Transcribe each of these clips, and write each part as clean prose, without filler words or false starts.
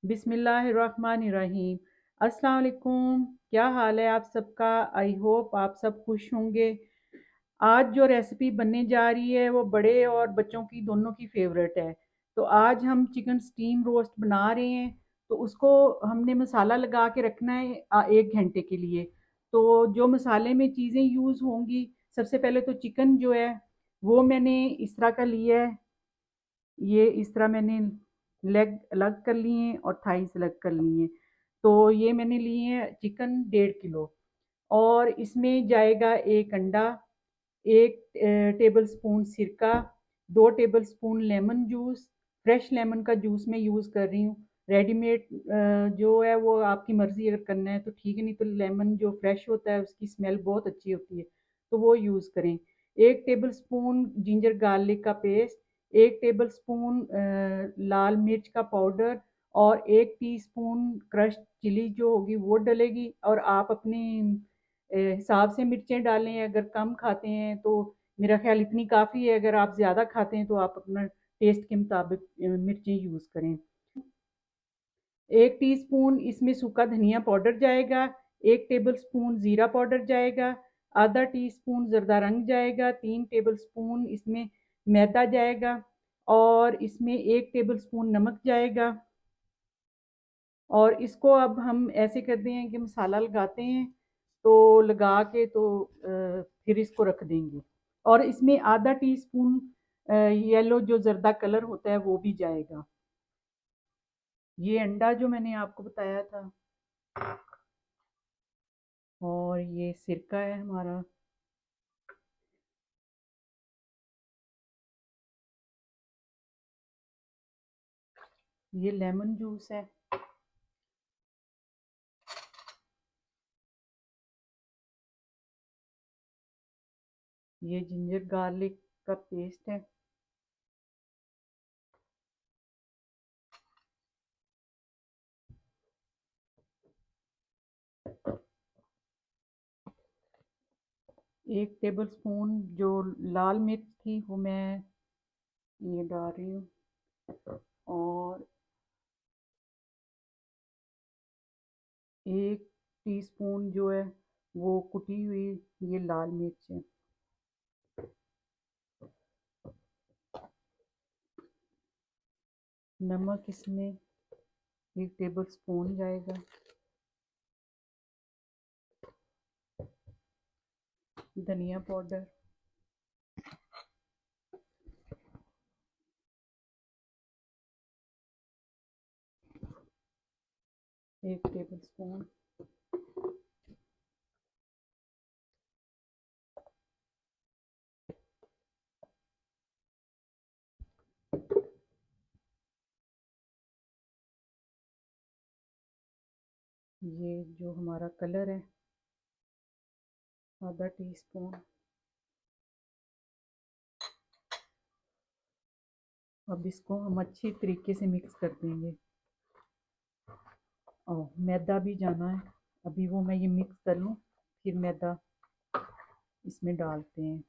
बिस्मिल्लाहिर्रहमानिर्रहीम। अस्सलाम वालेकुम। क्या हाल है आप सबका? आई होप आप सब खुश होंगे। आज जो रेसिपी बनने जा रही है वो बड़े और बच्चों की दोनों की फेवरेट है। तो आज हम चिकन स्टीम रोस्ट बना रहे हैं। तो उसको हमने मसाला लगा के रखना है 1 घंटे के लिए। तो जो मसाले में चीज़ें यूज़ होंगी, सबसे पहले तो चिकन जो है वो मैंने इस तरह का लिया है। ये इस तरह मैंने लेग अलग कर लिए हैं और थाइस अलग कर लिए हैं। तो ये मैंने लिए हैं चिकन 1.5 किलो। और इसमें जाएगा एक अंडा, एक टेबल स्पून सिरका, 2 table spoon lemon juice. Fresh lemon का जूस मैं यूज़ कर रही हूँ। रेडीमेड जो है वो आपकी मर्ज़ी, अगर करना है तो ठीक है, नहीं तो लेमन जो फ्रेश होता है उसकी स्मेल बहुत अच्छी होती है, तो वो यूज़ करें। 1 टेबल स्पून जिंजर गार्लिक का पेस्ट, 1 टेबल स्पून लाल मिर्च का पाउडर और 1 टीस्पून क्रश्ड चिली जो होगी वो डलेगी। और आप अपने हिसाब से मिर्चें डालें, अगर कम खाते हैं तो मेरा ख्याल इतनी काफ़ी है, अगर आप ज़्यादा खाते हैं तो आप अपना टेस्ट के मुताबिक मिर्चें यूज़ करें। 1 टीस्पून इसमें सूखा धनिया पाउडर जाएगा, 1 टेबल स्पून ज़ीरा पाउडर जाएगा, आधा टीस्पून ज़रदा रंग जाएगा, 3 टेबल स्पून इसमें मैदा जाएगा और इसमें 1 टेबल स्पून नमक जाएगा। और इसको अब हम ऐसे करते हैं कि मसाला लगाते हैं, तो लगा के तो फिर इसको रख देंगे। और इसमें आधा टीस्पून येलो जो जर्दा कलर होता है वो भी जाएगा। ये अंडा जो मैंने आपको बताया था, और ये सिरका है हमारा। ये लेमन जूस है। ये जिंजर गार्लिक का पेस्ट है। एक टेबल स्पून जो लाल मिर्च थी वो मैं ये डाल रही हूँ। और 1 टीस्पून जो है वो कुटी हुई ये लाल मिर्च है। नमक इसमें 1 टेबल स्पून जाएगा। धनिया पाउडर 1 टेबल स्पून। ये जो हमारा कलर है आधा टीस्पून। अब इसको हम अच्छी तरीके से मिक्स कर देंगे। और मैदा भी जाना है, अभी वो मैं ये मिक्स कर लूँ फिर मैदा इसमें डालते हैं।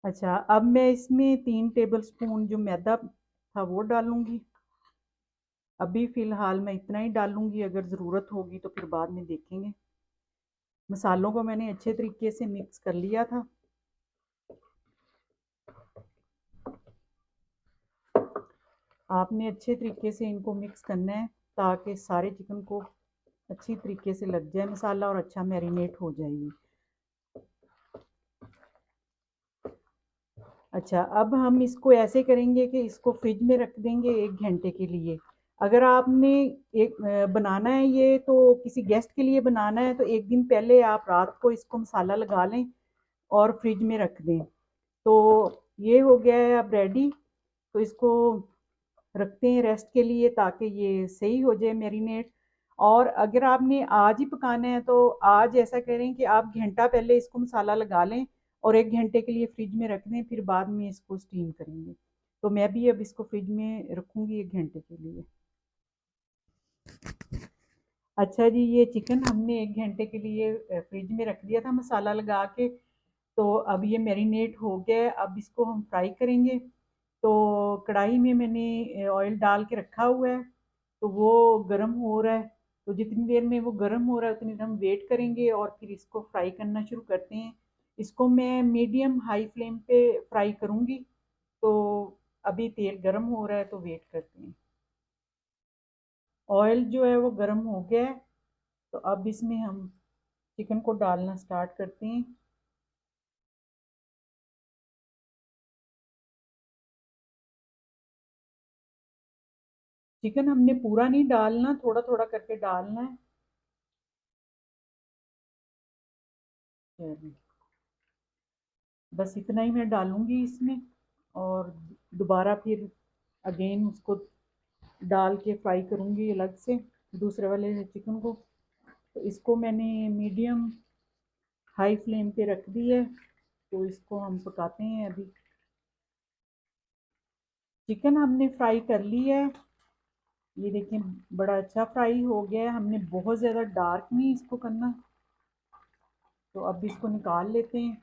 अच्छा, अब मैं इसमें 3 टेबल स्पून जो मैदा था वो डालूंगी। अभी फ़िलहाल मैं इतना ही डालूंगी, अगर ज़रूरत होगी तो फिर बाद में देखेंगे। मसालों को मैंने अच्छे तरीके से मिक्स कर लिया था। आपने अच्छे तरीके से इनको मिक्स करना है ताकि सारे चिकन को अच्छी तरीके से लग जाए मसाला और अच्छा मैरिनेट हो जाएगी। अच्छा, अब हम इसको ऐसे करेंगे कि इसको फ्रिज में रख देंगे 1 घंटे के लिए। अगर आपने एक बनाना है ये तो किसी गेस्ट के लिए बनाना है तो एक दिन पहले आप रात को इसको मसाला लगा लें और फ्रिज में रख दें। तो ये हो गया है अब रेडी। तो इसको रखते हैं रेस्ट के लिए ताकि ये सही हो जाए मैरिनेट। और अगर आपने आज ही पकाना है तो आज ऐसा करें कि आप घंटा पहले इसको मसाला लगा लें और 1 घंटे के लिए फ्रिज में रख दें, फिर बाद में इसको स्टीम करेंगे। तो मैं भी अब इसको फ्रिज में रखूँगी 1 घंटे के लिए। अच्छा जी, ये चिकन हमने 1 घंटे के लिए फ्रिज में रख दिया था मसाला लगा के। तो अब ये मैरिनेट हो गया है, अब इसको हम फ्राई करेंगे। तो कढ़ाई में मैंने ऑयल डाल के रखा हुआ है, तो वो गर्म हो रहा है। तो जितनी देर में वो गर्म हो रहा है उतनी देर हम वेट करेंगे और फिर इसको फ्राई करना शुरू करते हैं। इसको मैं मीडियम हाई फ्लेम पे फ्राई करूँगी। तो अभी तेल गर्म हो रहा है तो वेट करते हैं। ऑयल जो है वो गर्म हो गया है, तो अब इसमें हम चिकन को डालना स्टार्ट करते हैं। चिकन हमने पूरा नहीं डालना, थोड़ा थोड़ा करके डालना है। चलिए, बस इतना ही मैं डालूंगी इसमें, और दोबारा फिर अगेन उसको डाल के फ्राई करूंगी अलग से दूसरे वाले चिकन को। तो इसको मैंने मीडियम हाई फ्लेम पे रख दी है, तो इसको हम पकाते हैं अभी। चिकन हमने फ्राई कर ली है, ये देखिए बड़ा अच्छा फ्राई हो गया है। हमने बहुत ज़्यादा डार्क नहीं इसको करना। तो अब इसको निकाल लेते हैं,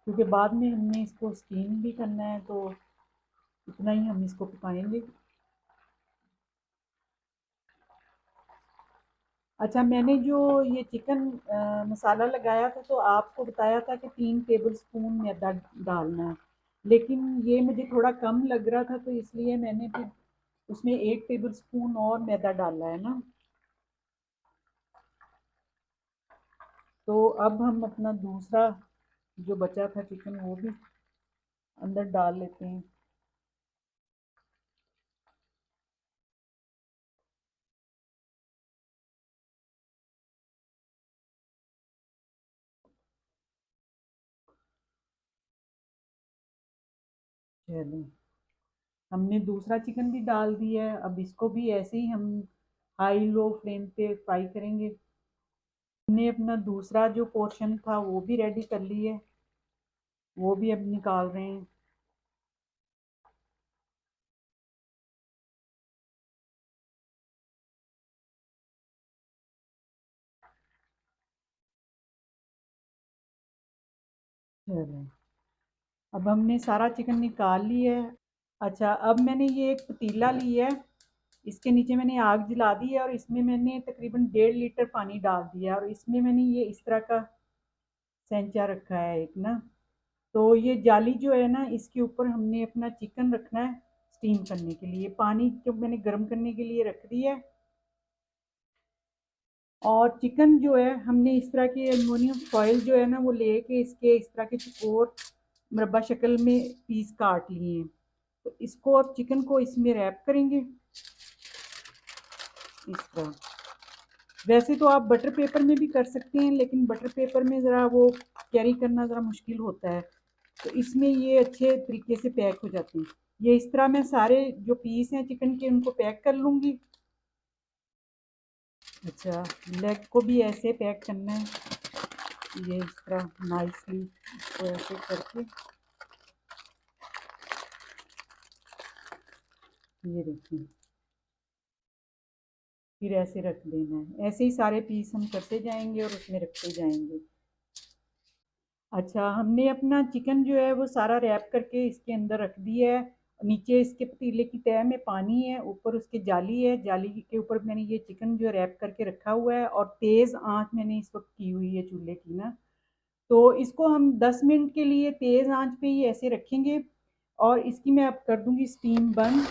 क्योंकि बाद में हमने इसको स्टीम भी करना है, तो इतना ही हम इसको पकाएंगे। अच्छा, मैंने जो ये चिकन मसाला लगाया था तो आपको बताया था कि 3 टेबल स्पून मैदा डालना है, लेकिन ये मुझे थोड़ा कम लग रहा था, तो इसलिए मैंने फिर उसमें 1 टेबल स्पून और मैदा डाला है ना। तो अब हम अपना दूसरा जो बचा था चिकन वो भी अंदर डाल लेते हैं। चलिए, हमने दूसरा चिकन भी डाल दिया है, अब इसको भी ऐसे ही हम हाई लो फ्लेम पे फ्राई करेंगे। हमने अपना दूसरा जो पोर्शन था वो भी रेडी कर लिया है, वो भी अब निकाल रहे हैं। चलो, अब हमने सारा चिकन निकाल लिया है। अच्छा, अब मैंने ये एक पतीला लिया है, इसके नीचे मैंने आग जला दी है और इसमें मैंने तकरीबन 1.5 लीटर पानी डाल दिया है, और इसमें मैंने ये इस तरह का सेंचा रखा है एक ना। तो ये जाली जो है ना, इसके ऊपर हमने अपना चिकन रखना है स्टीम करने के लिए। पानी जो मैंने गर्म करने के लिए रख दिया है, और चिकन जो है हमने इस तरह की एलुमिनियम फॉइल जो है ना वो लेके इसके इस तरह के चकोर मुरब्बा शक्ल में पीस काट लिए हैं। तो इसको अब चिकन को इसमें रैप करेंगे इस तरह। वैसे तो आप बटर पेपर में भी कर सकते हैं, लेकिन बटर पेपर में ज़रा वो कैरी करना ज़रा मुश्किल होता है, तो इसमें ये अच्छे तरीके से पैक हो जाते हैं। ये इस तरह मैं सारे जो पीस हैं चिकन के उनको पैक कर लूँगी। अच्छा, लेग को भी ऐसे पैक करना है, ये इस तरह नाइसली इसको ऐसे करके। ये देखिए, फिर ऐसे रख देना है। ऐसे ही सारे पीस हम करते जाएंगे और उसमें रखते जाएंगे। अच्छा, हमने अपना चिकन जो है वो सारा रैप करके इसके अंदर रख दिया है। नीचे इसके पतीले की तह में पानी है, ऊपर उसके जाली है, जाली के ऊपर मैंने ये चिकन जो रैप करके रखा हुआ है, और तेज़ आंच मैंने इस वक्त की हुई है चूल्हे की ना। तो इसको हम 10 मिनट के लिए तेज़ आंच पे ही ऐसे रखेंगे, और इसकी मैं अब कर दूंगी स्टीम बंद।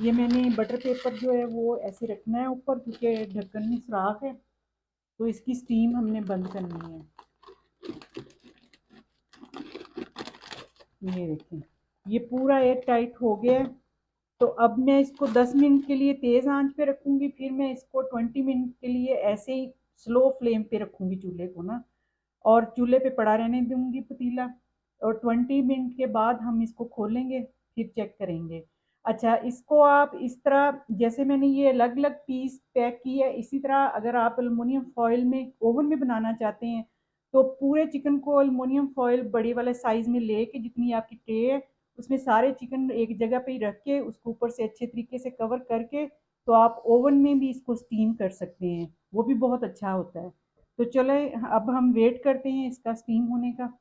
ये मैंने बटर पेपर जो है वो ऐसे रखना है ऊपर, क्योंकि ढक्कन में सुराख है, तो इसकी स्टीम हमने बंद करनी है। ये देखें, ये पूरा एयर टाइट हो गया है। तो अब मैं इसको 10 मिनट के लिए तेज़ आंच पे रखूँगी, फिर मैं इसको 20 मिनट के लिए ऐसे ही स्लो फ्लेम पे रखूँगी चूल्हे को ना, और चूल्हे पे पड़ा रहने दूँगी पतीला। और 20 मिनट के बाद हम इसको खोलेंगे, फिर चेक करेंगे। अच्छा, इसको आप इस तरह जैसे मैंने ये अलग अलग पीस पैक किए है, इसी तरह अगर आप एलुमिनियम फॉइल में ओवन में बनाना चाहते हैं, तो पूरे चिकन को एलुमिनियम फॉइल बड़ी वाले साइज़ में लेके, जितनी आपकी ट्रे है उसमें सारे चिकन एक जगह पे ही रख के उसको ऊपर से अच्छे तरीके से कवर करके, तो आप ओवन में भी इसको स्टीम कर सकते हैं, वो भी बहुत अच्छा होता है। तो चले, अब हम वेट करते हैं इसका स्टीम होने का।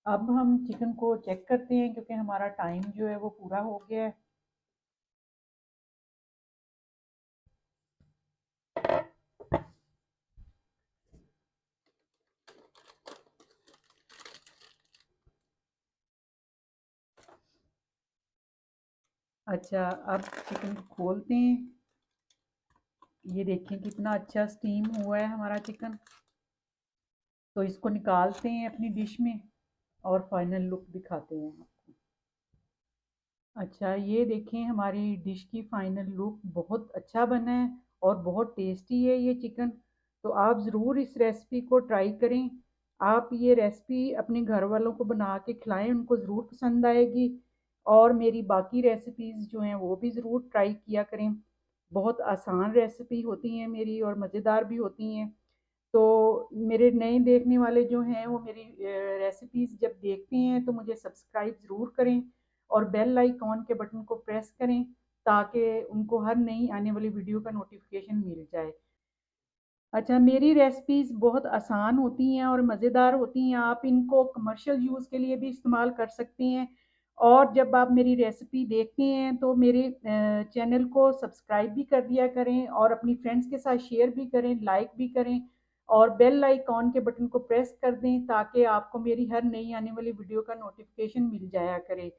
अब हम चिकन को चेक करते हैं क्योंकि हमारा टाइम जो है वो पूरा हो गया है। अच्छा, अब चिकन को खोलते हैं। ये देखें कितना अच्छा स्टीम हुआ है हमारा चिकन। तो इसको निकालते हैं अपनी डिश में और फाइनल लुक दिखाते हैं आपको। अच्छा, ये देखें हमारी डिश की फाइनल लुक बहुत अच्छा बना है और बहुत टेस्टी है ये चिकन। तो आप ज़रूर इस रेसिपी को ट्राई करें। आप ये रेसिपी अपने घर वालों को बना के खिलाएं, उनको ज़रूर पसंद आएगी। और मेरी बाकी रेसिपीज़ जो हैं वो भी ज़रूर ट्राई किया करें। बहुत आसान रेसिपी होती हैं मेरी और मज़ेदार भी होती हैं। तो मेरे नए देखने वाले जो हैं वो मेरी रेसिपीज़ जब देखते हैं तो मुझे सब्सक्राइब ज़रूर करें और बेल आइकॉन के बटन को प्रेस करें ताकि उनको हर नई आने वाली वीडियो का नोटिफिकेशन मिल जाए। अच्छा, मेरी रेसिपीज़ बहुत आसान होती हैं और मज़ेदार होती हैं। आप इनको कमर्शियल यूज़ के लिए भी इस्तेमाल कर सकते हैं। और जब आप मेरी रेसिपी देखते हैं तो मेरे चैनल को सब्सक्राइब भी कर दिया करें और अपनी फ्रेंड्स के साथ शेयर भी करें, लाइक भी करें और बेल आइकॉन के बटन को प्रेस कर दें ताकि आपको मेरी हर नई आने वाली वीडियो का नोटिफिकेशन मिल जाया करे।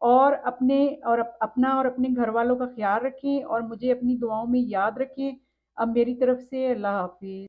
और अपना और अपने घर वालों का ख्याल रखें और मुझे अपनी दुआओं में याद रखें। अब मेरी तरफ से अल्लाह हाफिज़।